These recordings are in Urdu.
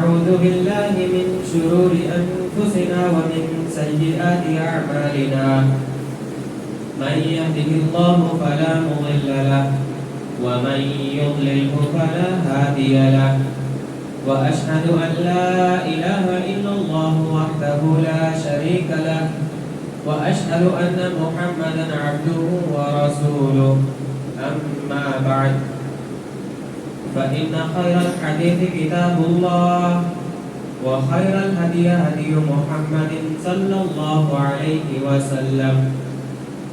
ونعوذ بالله من شرور أنفسنا ومن سيئات أعمالنا من يهده الله فلا مضل له ومن يضلله فلا هادي له وأشهد أن لا إله إلا الله وحده لا شريك له وأشهد أن محمدا عبده ورسوله أما بعد فإن خير الحديث كتاب الله وخير الهدي هدي محمد صلى الله عليه وسلم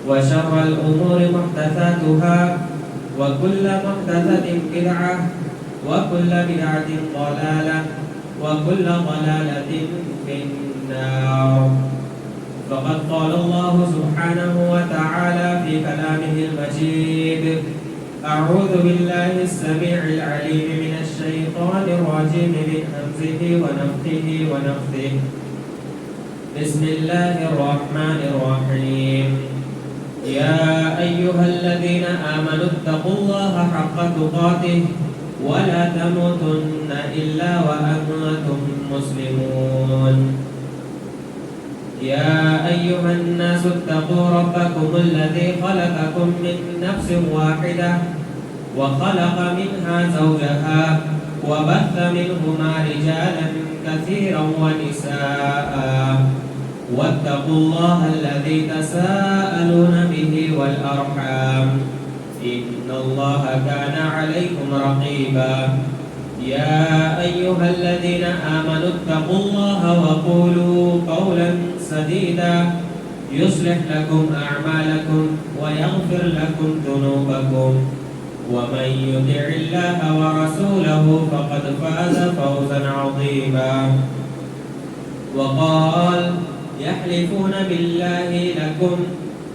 وشر الأمور محدثاتها وكل محدثة بدعة وكل بدعة ضلالة وكل ضلالة في النار. فقد قال الله سبحانه وتعالى في كلامه المجيد: أعوذ بالله السميع العليم من الشيطان الرجيم من همزه ونفخه ونفثه. بسم الله الرحمن الرحيم. يا أيها الذين آمنوا اتقوا الله حق تقاته ولا تموتن إلا وأنتم مسلمون. يا أيها الناس اتقوا ربكم الذي خلقكم من نفس واحدة وخلق منها زوجها وبث منهما رجالا كثيرا ونساء واتقوا الله الذي تساءلون به والأرحام إن الله كان عليكم رقيبا. يا أيها الذين آمنوا اتقوا الله وقولوا قولا سديدا يصلح لكم أعمالكم ويغفر لكم ذنوبكم ومن يطع الله ورسوله فقد فاز فوزا عظيما. وقال: يحلفون بالله لكم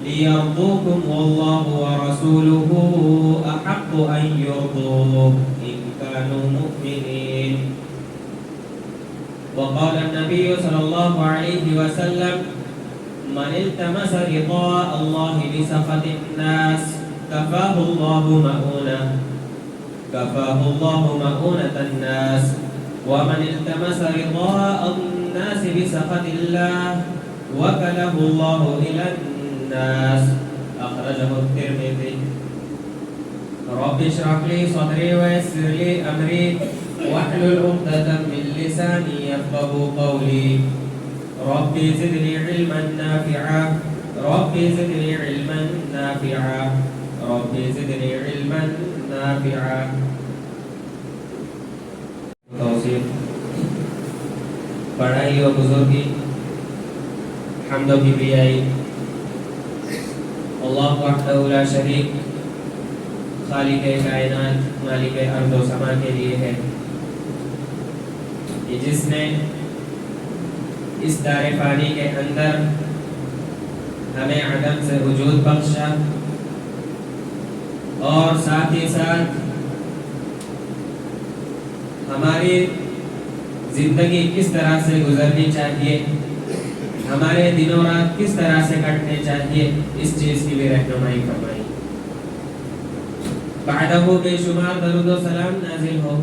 ليرضوكم والله ورسوله أحق أن يرضوه إن كانوا مؤمنين. وقال النبي صلى الله عليه وسلم: من التمس رضاء الله بسخط الناس كفاه الله مؤونة الناس ومن التمس رضاء الناس بسخط الله وكله الله إلى الناس. أخرجه الترمذي. رب اشرح لي صدري ويسر لي أمري واحلل عقدة من لساني يفقهوا قولي. ربي زدني علما نافعا ربي زدني علما نافعا ربي زدني علما نافعا. توصیف بڑائی و بزرگی حمد و کبریائی اللہ وحدہ لا شریک خالق کائنات مالک ارض و سما کے لیے ہے، کہ جس نے اس دار فانی کے اندر ہمیں عدم سے وجود بخشا اور ساتھ ہی ساتھ ہماری زندگی کس طرح سے گزرنی چاہیے، ہمارے دن و رات کس طرح سے کٹنے چاہیے، اس چیز کی بھی رہنمائی فرمائی. بعدہ بے شمار درود و سلام نازل ہو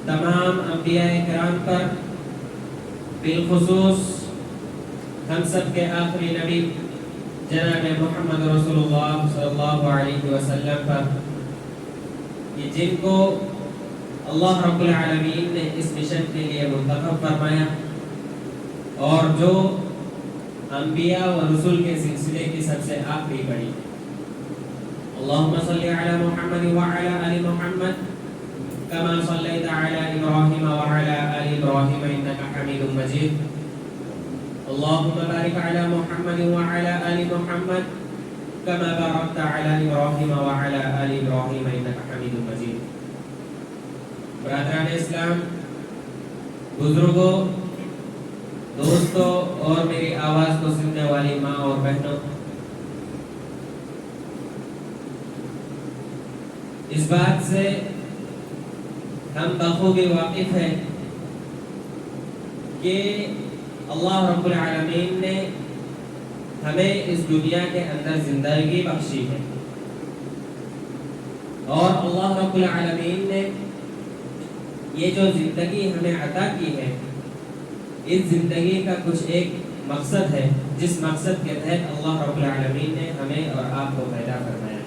تمام انبیاء کرام پر، بالخصوص ہم سب کے آخری نبی جناب محمد رسول اللہ صلی اللہ علیہ وسلم پر، کہ جن کو اللہ رب العالمین نے اس مشن کے لیے منتخب فرمایا اور جو انبیاء و رسول کے سلسلے کی سب سے آخری بڑی. اللہم صلی علی محمد وعلی آل محمد كما صليت على إبراهيم وعلى آل إبراهيم إنك حميد مجيد. اللهم بارك على محمد وعلى آل محمد كما باركت على إبراهيم وعلى آل إبراهيم إنك حميد مجيد. برادران اسلام، بزرگوں، دوستوں اور میری آواز کو سننے والی ماں اور بہنوں، اس بات سے ہم بخوبی واقف ہیں کہ اللہ رب العالمین نے ہمیں اس دنیا کے اندر زندگی بخشی ہے اور اللہ رب العالمین نے یہ جو زندگی ہمیں عطا کی ہے، اس زندگی کا کچھ ایک مقصد ہے، جس مقصد کے تحت اللہ رب العالمین نے ہمیں اور آپ کو پیدا فرمایا ہے۔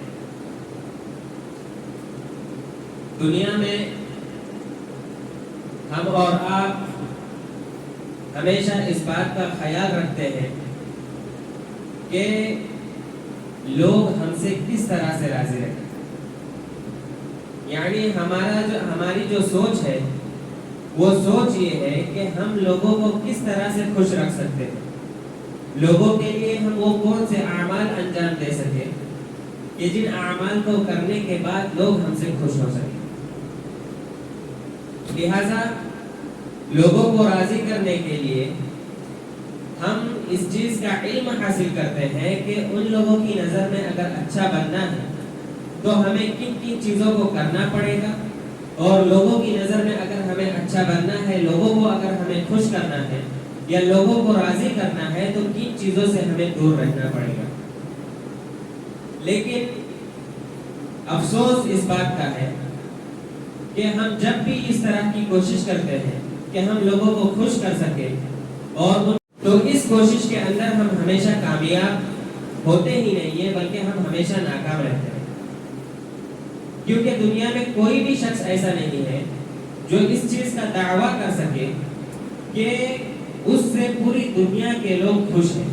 دنیا میں ہم اور آپ ہمیشہ اس بات کا خیال رکھتے ہیں کہ لوگ ہم سے کس طرح سے راضی رہیں، یعنی ہماری جو سوچ ہے وہ سوچ یہ ہے کہ ہم لوگوں کو کس طرح سے خوش رکھ سکتے ہیں، لوگوں کے لیے ہم وہ کون سے اعمال انجام دے سکیں کہ جن اعمال کو کرنے کے بعد لوگ ہم سے خوش ہو سکیں۔ لہذا لوگوں کو راضی کرنے کے لیے ہم اس چیز کا علم حاصل کرتے ہیں کہ ان لوگوں کی نظر میں اگر اچھا بننا ہے تو ہمیں کن کن چیزوں کو کرنا پڑے گا، اور لوگوں کی نظر میں اگر ہمیں اچھا بننا ہے، لوگوں کو اگر ہمیں خوش کرنا ہے یا لوگوں کو راضی کرنا ہے تو کن چیزوں سے ہمیں دور رہنا پڑے گا۔ لیکن افسوس اس بات کا ہے کہ ہم جب بھی اس طرح کی کوشش کرتے ہیں کہ ہم لوگوں کو خوش کر سکیں اور تو اس کوشش کے اندر ہم ہمیشہ کامیاب ہوتے ہی نہیں ہیں، بلکہ ہم ہمیشہ ناکام رہتے ہیں، کیونکہ دنیا میں کوئی بھی شخص ایسا نہیں ہے جو اس چیز کا دعویٰ کر سکے کہ اس سے پوری دنیا کے لوگ خوش ہیں۔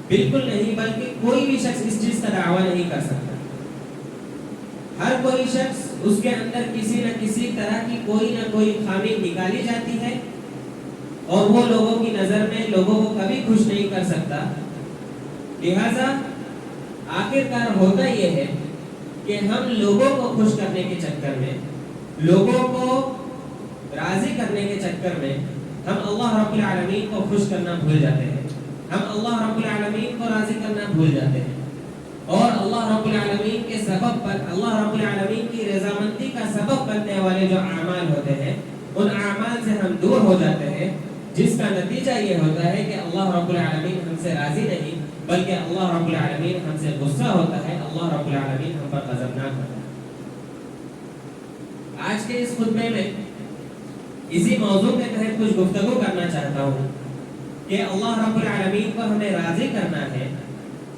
بالکل نہیں، بلکہ کوئی بھی شخص اس چیز کا دعویٰ نہیں کر سکتا۔ ہر کوئی شخص اس کے اندر کسی نہ کسی طرح کی کوئی نہ کوئی خامی نکالی جاتی ہے اور وہ لوگوں کی نظر میں لوگوں کو کبھی خوش نہیں کر سکتا۔ لہذا آخرکار ہوتا یہ ہے کہ ہم لوگوں کو خوش کرنے کے چکر میں، لوگوں کو راضی کرنے کے چکر میں ہم اللہ رب العالمین کو خوش کرنا بھول جاتے ہیں، ہم اللہ رب العالمین کو راضی کرنا بھول جاتے ہیں، اور اللہ رب العالمین کے سبب پر، اللہ رب العالمین کی رضامندی کا سبب بننے والے جو اعمال ہوتے ہیں ان اعمال سے ہم دور ہو جاتے ہیں، جس کا نتیجہ یہ ہوتا ہے کہ اللہ رب العالمین ہم سے راضی نہیں بلکہ اللہ رب العالمین ہم سے غصہ ہوتا ہے، اللہ رب العالمین ہم پر غضبناک ہوتا ہے۔ آج کے اس خطبے میں اسی موضوع کے تحت کچھ گفتگو کرنا چاہتا ہوں کہ اللہ رب العالمین کو ہمیں راضی کرنا ہے،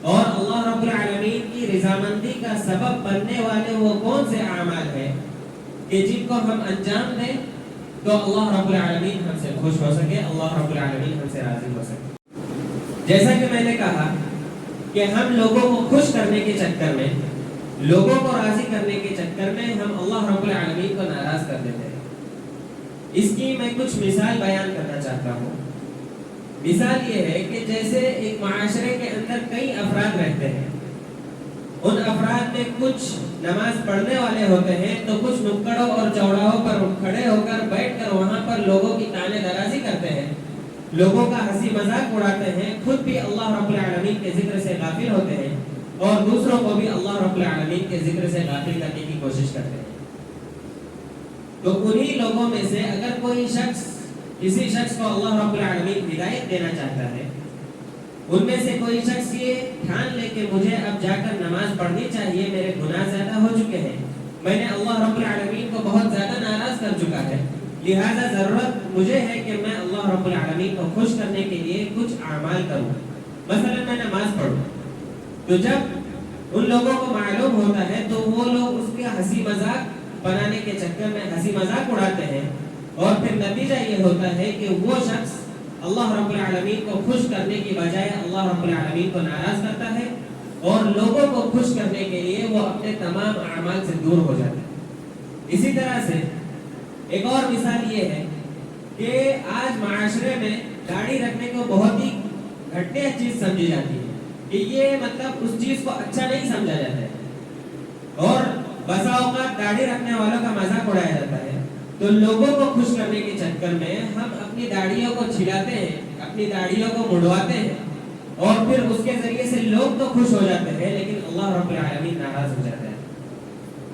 اور اللہ رب العالمین کی رضامندی کا سبب بننے والے وہ کون سے اعمال ہیں کہ جن کو ہم انجام دیں تو اللہ رب العالمین ہم سے خوش ہو سکے، اللہ رب العالمین ہم سے راضی ہو سکے۔ جیسا کہ میں نے کہا کہ ہم لوگوں کو خوش کرنے کے چکر میں، لوگوں کو راضی کرنے کے چکر میں ہم اللہ رب العالمین کو ناراض کر دیتے ہیں۔ اس کی میں کچھ مثال بیان کرنا چاہتا ہوں۔ مثال یہ ہے کہ جیسے ایک معاشرے کے اندر کئی افراد رہتے ہیں، ان افراد میں کچھ نماز پڑھنے والے ہوتے ہیں تو کچھ نکڑوں اور چوراہوں پر کھڑے ہو کر بیٹھ کر وہاں پر لوگوں کی تانے درازی کرتے ہیں، لوگوں کا ہنسی مذاق اڑاتے ہیں، خود بھی اللہ رب العالمین کے ذکر سے غافل ہوتے ہیں اور دوسروں کو بھی اللہ رب العالمین کے ذکر سے غافل کرنے کی کوشش کرتے ہیں۔ تو انہی لوگوں میں سے اگر کوئی شخص کسی شخص کو اللہ رب العالمین ہدایت دینا چاہتا ہے، ان میں سے کوئی شخص یہ ٹھان لے کہ مجھے اب جا کر نماز پڑھنی چاہیے، میرے گناہ زیادہ ہو چکے ہیں، میں نے اللہ رب العالمین کو بہت زیادہ ناراض کر چکا ہے، لہذا ضرورت مجھے ہے کہ میں اللہ رب العالمین کو خوش کرنے کے لیے کچھ اعمال کروں، مثلا میں نماز پڑھوں۔ تو جب ان لوگوں کو معلوم ہوتا ہے تو وہ لوگ اس کے ہنسی مذاق بنانے کے چکر میں ہنسی مذاق اڑاتے ہیں، اور پھر نتیجہ یہ ہوتا ہے کہ وہ شخص اللہ رب العالمین کو خوش کرنے کی بجائے اللہ رب العالمین کو ناراض کرتا ہے، اور لوگوں کو خوش کرنے کے لیے وہ اپنے تمام اعمال سے دور ہو جاتا ہے۔ اسی طرح سے ایک اور مثال یہ ہے کہ آج معاشرے میں داڑھی رکھنے کو بہت ہی گھٹیا چیز سمجھی جاتی ہے کہ یہ مطلب اس چیز کو اچھا نہیں سمجھا جاتا ہے، اور بسا اوقات داڑھی رکھنے والوں کا مذاق اڑایا جاتا ہے۔ تو لوگوں کو خوش کرنے کے چکر میں ہم اپنی داڑھیوں کو چھلاتے ہیں، اپنی داڑھیوں کو مڑواتے ہیں، اور پھر اس کے ذریعے سے لوگ تو خوش ہو جاتے ہیں لیکن اللہ رب العالمین ناراض ہو جاتا ہے۔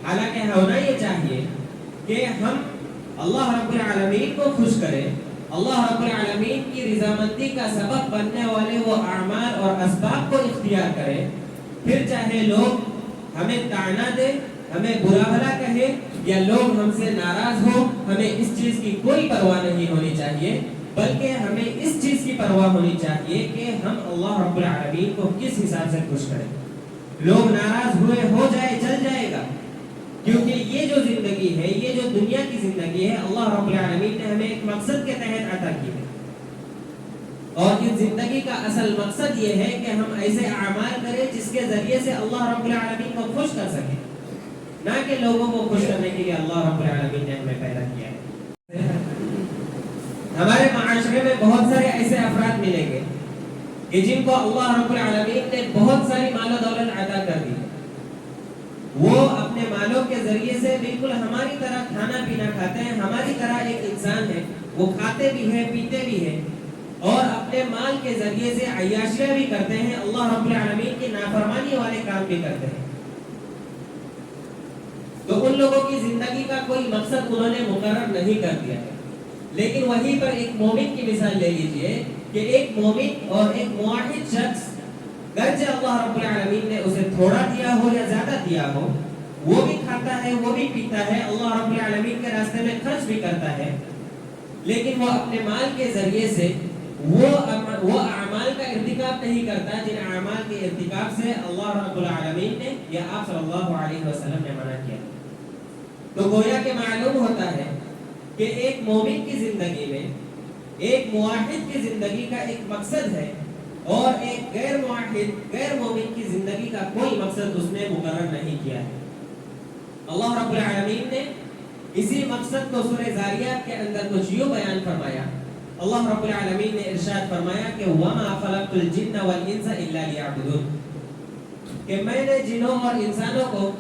حالانکہ ہونا یہ چاہیے کہ ہم اللہ رب العالمین کو خوش کریں، اللہ رب العالمین کی رضامندی کا سبب بننے والے وہ اعمال اور اسباب کو اختیار کریں، پھر چاہے لوگ ہمیں طعنہ دیں، ہمیں برا بھلا کہے یا لوگ ہم سے ناراض ہو، ہمیں اس چیز کی کوئی پرواہ نہیں ہونی چاہیے، بلکہ ہمیں اس چیز کی پرواہ ہونی چاہیے کہ ہم اللہ رب العالمین کو کس حساب سے خوش کریں۔ لوگ ناراض ہوئے ہو جائے، چل جائے گا، کیونکہ یہ جو زندگی ہے، یہ جو دنیا کی زندگی ہے، اللہ رب العالمین نے ہمیں ایک مقصد کے تحت عطا کی ہے، اور اس زندگی کا اصل مقصد یہ ہے کہ ہم ایسے اعمال کریں جس کے ذریعے سے اللہ رب العالمین کو خوش کر سکیں، نہ کہ لوگوں کو خوش کرنے کے لیے اللہ رب العالمین نے ہمیں پیدا کیا ہے۔ ہمارے معاشرے میں بہت سارے ایسے افراد ملیں گے کہ جن کو اللہ رب العالمین نے بہت ساری مال و دولت عطا کر دی، وہ اپنے مالوں کے ذریعے سے بالکل ہماری طرح کھانا پینا کھاتے ہیں، ہماری طرح ایک انسان ہے، وہ کھاتے بھی ہیں، پیتے بھی ہیں، اور اپنے مال کے ذریعے سے عیاشیاں بھی کرتے ہیں، اللہ رب العالمین کی نافرمانی والے کام بھی کرتے ہیں۔ تو ان لوگوں کی زندگی کا کوئی مقصد انہوں نے مقرر نہیں کر دیا ہے، لیکن وہیں پر ایک مومن کی مثال لے لیجئے کہ ایک مومن اور ایک موحد شخص، گرچہ اللہ رب العالمین نے اسے تھوڑا دیا ہو یا زیادہ دیا ہو، وہ بھی کھاتا ہے، وہ بھی پیتا ہے، اللہ رب العالمین کے راستے میں خرچ بھی کرتا ہے، لیکن وہ اپنے مال کے ذریعے سے وہ اعمال کا ارتکاب نہیں کرتا جن اعمال کے ارتکاب سے اللہ رب العالمین نے یا آپ صلی اللہ علیہ وسلم نے منع کیا۔ تو گویا کہ معلوم ہوتا ہے کہ ایک مومن کی زندگی میں، ایک موحد کی زندگی کا ایک مقصد ہے، اور ایک غیر موحد، غیر مومن کی زندگی کا کوئی مقصد اس نے مقرر نہیں کیا ہے۔ اللہ رب العالمین نے اسی مقصد کو سورہ زاریات کے اندر کچھ یوں بیان فرمایا۔ اللہ رب العالمین نے ارشاد فرمایا کہ وَمَا خَلَقْتُ الْجِنَّ وَالْإِنسَ إِلَّا لِيَعْبُدُونَ، کہ میں نے جنوں اور انسانوں کو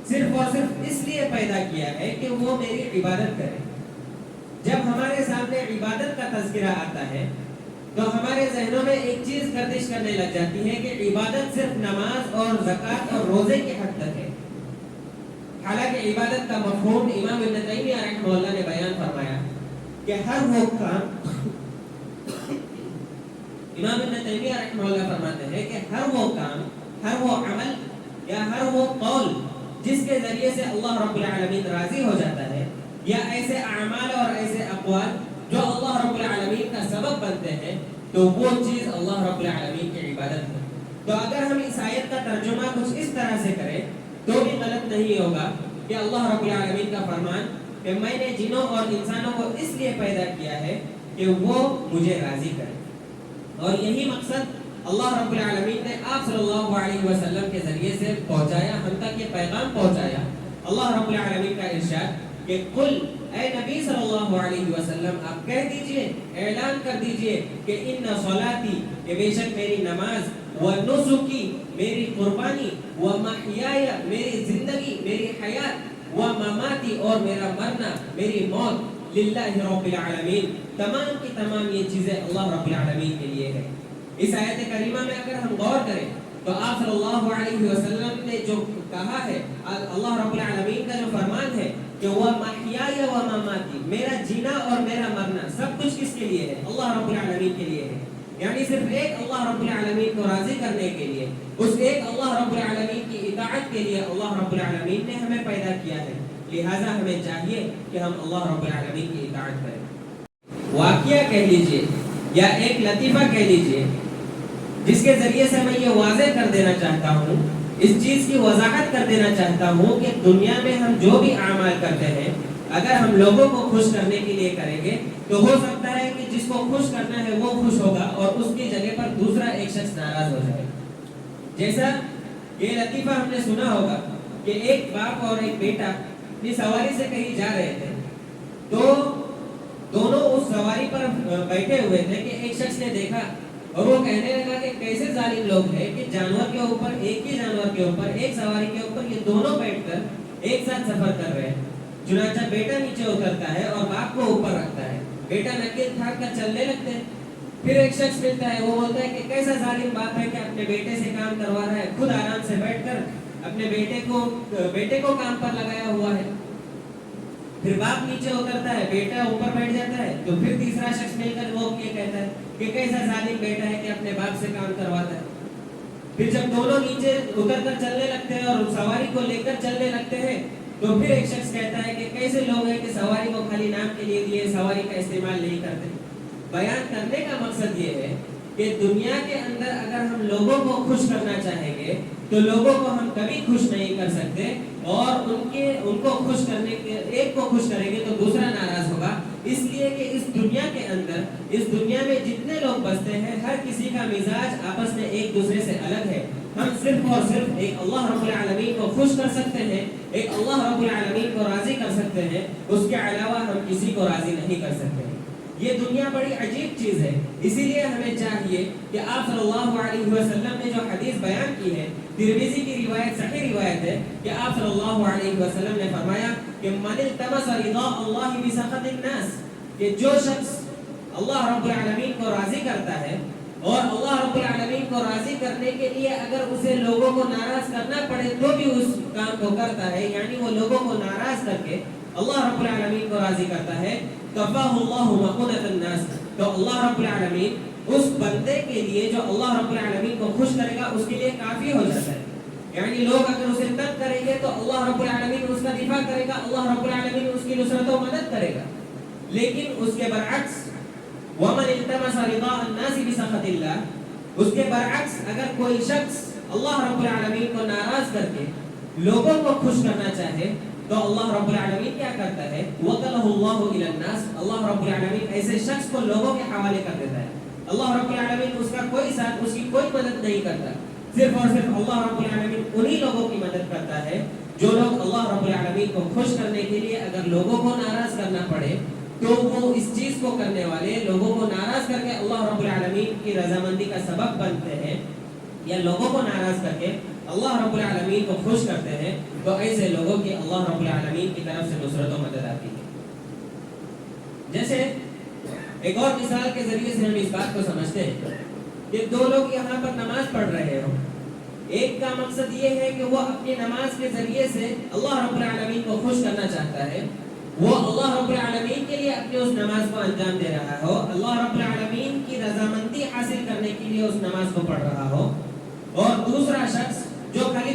صرف اور صرف اس لیے پیدا کیا ہے کہ وہ میری عبادت کریں۔ جب ہمارے سامنے عبادت کا تذکرہ آتا ہے تو ہمارے ذہنوں میں ایک چیز گردش کرنے لگ جاتی ہے کہ عبادت صرف نماز اور زکوٰۃ اور روزے کی حد تک ہے، حالانکہ عبادت کا مفہوم امام ابن تیمیہ رحمہ اللہ نے بیان فرمایا کہ ہر وہ کام، امام ابن تیمیہ رحمہ اللہ فرماتے ہیں کہ ہر وہ کام، ہر وہ عمل یا ہر وہ قول جس کے ذریعے سے اللہ رب العالمین راضی ہو جاتا ہے، یا ایسے اعمال اور ایسے اقوال جو اللہ رب العالمین کا سبب بنتے ہیں، تو وہ چیز اللہ رب العالمین کی عبادت ہے۔ تو اگر ہم اس آیت کا ترجمہ کچھ اس طرح سے کریں تو بھی غلط نہیں ہوگا کہ اللہ رب العالمین کا فرمان کہ میں نے جنوں اور انسانوں کو اس لیے پیدا کیا ہے کہ وہ مجھے راضی کریں، اور یہی مقصد اللہ رب العالمین نے آپ صلی اللہ علیہ وسلم کے ذریعے سے پہنچایا، ہم تک یہ پیغام پہنچایا۔ اللہ رب العالمین کا ارشاد کہ قل، اے نبی صلی اللہ علیہ وسلم آپ کہہ دیجئے، اعلان کر دیجئے کہ ان صلاتی، کہ بے شک میری نماز، ونسکی میری قربانی، ومحیای میری زندگی، میری حیات، ومماتی اور میرا مرنا، میری موت، للہ رب العالمین، تمام کی تمام یہ چیزیں اللہ رب العالمین کے لیے ہے۔ اس آیت کریمہ میں اگر ہم غور کریں تو آپ صلی اللہ علیہ وسلم نے جو کہا ہے، اللہ رب العالمین کا جو فرمان ہے کہ وہ محیای و مماتی، میرا جینا اور میرا مرنا سب کچھ کس کے لیے ہے؟ اللہ رب العالمین کے لیے ہے۔ یعنی صرف ایک اللہ رب العالمین کو راضی کرنے کے لیے، اس ایک اللہ رب العالمین کی اطاعت کے لیے اللہ رب العالمین نے ہمیں پیدا کیا ہے، لہٰذا ہمیں چاہیے کہ ہم اللہ رب العالمین کی اطاعت کریں۔ واقعہ کہہ لیجئے یا ایک لطیفہ کہہ لیجئے جس کے ذریعے سے میں یہ واضح کر دینا چاہتا ہوں، اس چیز کی وضاحت کر دینا چاہتا ہوں کہ دنیا میں ہم جو بھی اعمال کرتے ہیں اگر ہم لوگوں کو خوش کرنے کے لیے کریں گے تو ہو سکتا ہے کہ جس کو خوش کرنا ہے وہ خوش ہوگا اور اس کی جگہ پر دوسرا ایک شخص ناراض ہو جائے۔ جیسا یہ لطیفہ ہم نے سنا ہوگا کہ ایک باپ اور ایک بیٹا اپنی سواری سے کہیں جا رہے تھے، تو دونوں اس سواری پر بیٹھے ہوئے تھے کہ ایک شخص نے دیکھا اور وہ کہنے لگا کہ کیسے ظالم لوگ ہیں کہ جانور کے اوپر، ایک ہی جانور کے اوپر، ایک سواری کے اوپر یہ دونوں بیٹھ کر ایک ساتھ سفر کر رہے ہیں۔ چنانچہ بیٹا نیچے اترتا ہے اور باپ کو اوپر رکھتا ہے، بیٹا نکل تھاک کر چلنے لگتے ہیں۔ پھر ایک شخص ملتا ہے، وہ بولتا ہے کہ کیسا ظالم باپ ہے کہ اپنے بیٹے سے کام کروا رہا ہے، خود آرام سے بیٹھ کر اپنے بیٹے کو کام پر لگایا ہوا ہے۔ پھر باپ نیچے اترتا ہے، بیٹا اوپر بیٹھ جاتا ہے، تو پھر تیسرا شخص مل کر وہ یہ کہتا ہے کہ کیسا ظالم بیٹا ہے کہ اپنے باپ سے کام کرواتا ہے۔ پھر جب دونوں نیچے اتر کر چلنے لگتے ہیں اور سواری کو لے کر چلنے لگتے ہیں تو پھر ایک شخص کہتا ہے کہ کیسے لوگ ہیں کہ سواری کو خالی نام کے لیے دیے، سواری کا استعمال نہیں کرتے۔ بیان کرنے کا مقصد یہ ہے کہ دنیا کے اندر اگر ہم لوگوں کو خوش کرنا چاہیں گے تو لوگوں کو ہم کبھی خوش نہیں کر سکتے، اور ان کو خوش کرنے کے ایک کو خوش کریں گے تو دوسرا ناراض ہوگا، اس لیے کہ اس دنیا کے اندر، اس دنیا میں جتنے لوگ بستے ہیں ہر کسی کا مزاج آپس میں ایک دوسرے سے الگ ہے۔ ہم صرف اور صرف ایک اللہ رب العالمین کو خوش کر سکتے ہیں، ایک اللہ رب العالمین کو راضی کر سکتے ہیں، اس کے علاوہ ہم کسی کو راضی نہیں کر سکتے ہیں۔ یہ دنیا بڑی عجیب چیز ہے، اسی لیے ہمیں چاہیے کہ آپ صلی اللہ علیہ وسلم نے جو حدیث بیان کی ہے، ترمذی کی روایت، صحیح روایت ہے کہ آپ صلی اللہ علیہ وسلم نے فرمایا کہ من التمس رضا اللہ بسخط الناس، کہ جو شخص اللہ رب العالمین کو راضی کرتا ہے اور اللہ رب العالمین کو راضی کرنے کے لیے اگر اسے لوگوں کو ناراض کرنا پڑے تو بھی اس کام کو کرتا ہے، یعنی وہ لوگوں کو ناراض کر کے اللہ رب العالمین کو راضی کرتا ہے، کفاہ اللہ مؤونۃ الناس، تو اللہ رب العالمین اس بندے کے لیے جو اللہ رب العالمین کو خوش کرے گا اس کے لیے کافی ہو جاتا ہے۔ یعنی لوگ اگر اسے تنگ کریں گے تو اللہ رب العالمین اس کا دفاع کرے گا، اللہ رب العالمین اس کی نصرت و مدد کرے گا۔ لیکن اس کے برعکس وَمَنِ الْتَمَسَ رِضَاءَ النَّاسِ بِسَخَطِ اللَّهِ، اس کے برعکس اگر کوئی شخص اللہ رب العالمین کو ناراض کر کے لوگوں کو خوش کرنا چاہے تو اللہ رب العالمین کیا کرتا ہے؟ وَكَلَهُ اللَّهُ إِلَى النَّاسِ، اللہ رب العالمین ایسے شخص کو لوگوں کے حوالے کر دیتا ہے۔ اللہ رب العالمین اس کا کوئی ساتھ، اس کی کوئی مدد نہیں کرتا، صرف اور صرف اللہ رب العالمین انہی لوگوں کی مدد کرتا ہے جو لوگ اللہ رب العالمین کو خوش کرنے کے لیے اگر لوگوں کو ناراض کرنا پڑے تو وہ اس چیز کو کرنے والے، لوگوں کو ناراض کر کے اللہ رب العالمین کی رضامندی کا سبب بنتے ہیں، یا لوگوں کو ناراض کر کے اللہ رب العالمین کو خوش کرتے ہیں، تو ایسے لوگوں کی اللہ رب العالمین کی طرف سے نصرت و مدد آتی ہے۔ جیسے ایک اور مثال کے ذریعے سے ہم اس بات کو سمجھتے ہیں کہ دو لوگ یہاں پر نماز پڑھ رہے ہوں، ایک کا مقصد یہ ہے کہ وہ اپنی نماز کے ذریعے سے اللہ رب العالمین کو خوش کرنا چاہتا ہے، وہ اللہ رب العالمین کے لیے اپنی اس نماز کو انجام دے رہا ہو، اللہ رب العالمین کی رضامندی حاصل کرنے کے لیے اس نماز کو پڑھ رہا ہو، اور دوسرا شخص جو خالی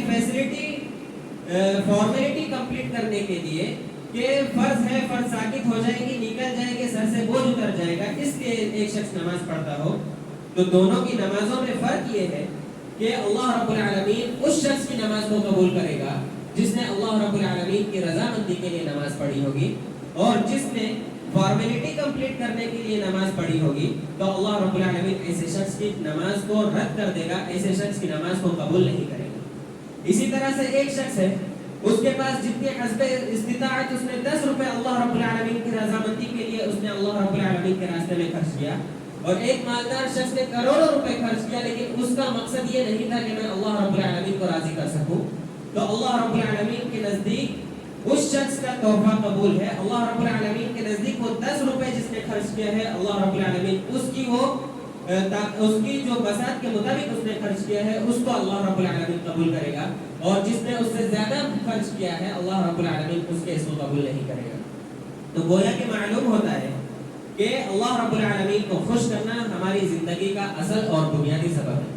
فارمیلٹی کمپلیٹ کرنے کے لیے کہ فرض ہے، فرض ساقط ہو جائے گی، نکل جائے گی، سر سے بوجھ اتر جائے گا، اس لیے ایک شخص نماز پڑھتا ہو، تو دونوں کی نمازوں میں فرق یہ ہے کہ اللہ رب العالمین اس شخص کی نماز کو قبول کرے گا جس نے اللہ رب العالمین کی رضامندی کے لیے نماز پڑھی ہوگی، اور جس نے فارمیلٹی کمپلیٹ کرنے کے لیے نماز پڑھی ہوگی تو اللہ رب العالمین ایسے شخص کی نماز کو رد کر دے گا، ایسے شخص کی نماز کو قبول نہیں کرے گا۔ اسی طرح سے ایک شخص ہے، اس کے پاس جتنی حسب استطاعت، اس نے 10 روپے اللہ رب العالمین کی رضامندی کے لیے اس نے اللہ رب العالمین کے راستے میں خرچ کیا، اور ایک مالدار شخص نے کروڑوں روپے خرچ کیا، لیکن اس کا مقصد یہ نہیں تھا کہ میں اللہ رب العالمین کو راضی کر سکوں، تو اللہ رب العالمین کے نزدیک اس شخص کا تحفہ قبول ہے۔ اللہ رب العالمین کے نزدیک وہ 10 روپے جس نے خرچ کیا ہے، اللہ رب العالمین اس کی جو بساط کے مطابق اس نے خرچ کیا ہے اس کو اللہ رب العالمین قبول کرے گا، اور جس نے اس سے زیادہ خرچ کیا ہے اللہ رب العالمین اس کے اس کو قبول نہیں کرے گا۔ تو گویا کہ معلوم ہوتا ہے کہ اللہ رب العالمین کو خوش کرنا ہماری زندگی کا اصل اور بنیادی سبب ہے۔